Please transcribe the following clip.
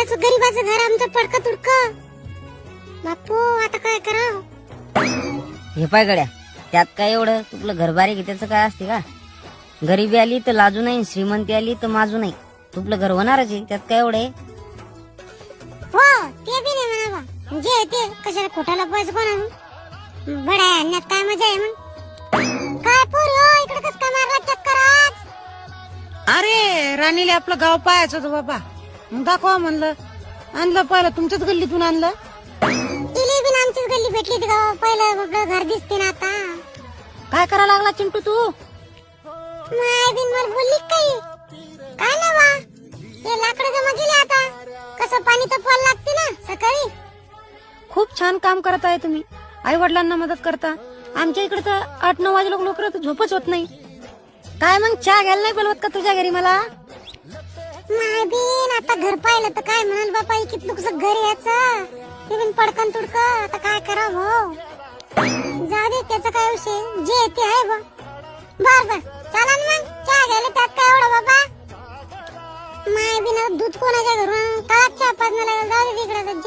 कोणाचं गरीबाचं घर आमचं पडकं तुडकं. बापू आता काय करावं? हे पाय गड्या, त्यात काय एवढं? तुला घर बारीक आहे त्याचं काय असते का? गरीबी आली तर लाजू नाही, श्रीमंती आली तर माजू नाही. तुपलं घर होणारच आहे, त्यात काय एवढं आहे? हो ते बी नाही म्हणा बा. जे ते कशाला खोटाला पैसे कोण बड्या आणण्यात काय मजा आहे मग? काय पोरी हो इकडे कस काय मारला चक्कर आज? अरे राणीला आपलं गाव पाहायचं होतं बाबा, मग दाखवा म्हणलं. आणलं पहिलं तुमच्याच गल्लीतून आणलं. तिली बी आमचीच गल्ली भेटली होती गावा. पहिलं आपलं घर दिसते ना आता. काय करा लागला चिंटू तू? माय बिन मला बोलली काही काय नाही बा. हे लाकडं जमा केले आता. कसं पाणी तर पाल लागते ना सकाळी. खूप छान काम करत आहे तुम्ही. आई वडिलांना मदत करता. आमच्या इकडे तर 8-9 वाजे लोक झोपच होत नाही. काय मग चहा घ्यायला नाही बोलवत का तुझ्या घरी मला? माय बिन आता घर पाहिलं तर काय म्हणाल बापा किती कसं घर याचं. ते बिन पडकन तुडकं आता काय करावं हो. जाऊ दे त्याचं काय विषय, जे ते आहे बा. बर बर चला ना मग चहा घ्यायला, त्यात काय एवढं बाबा. माय बिन दूध कोणाच्या घरून काळात चहा पाजणं लागेल. जाऊ दे तिकडे.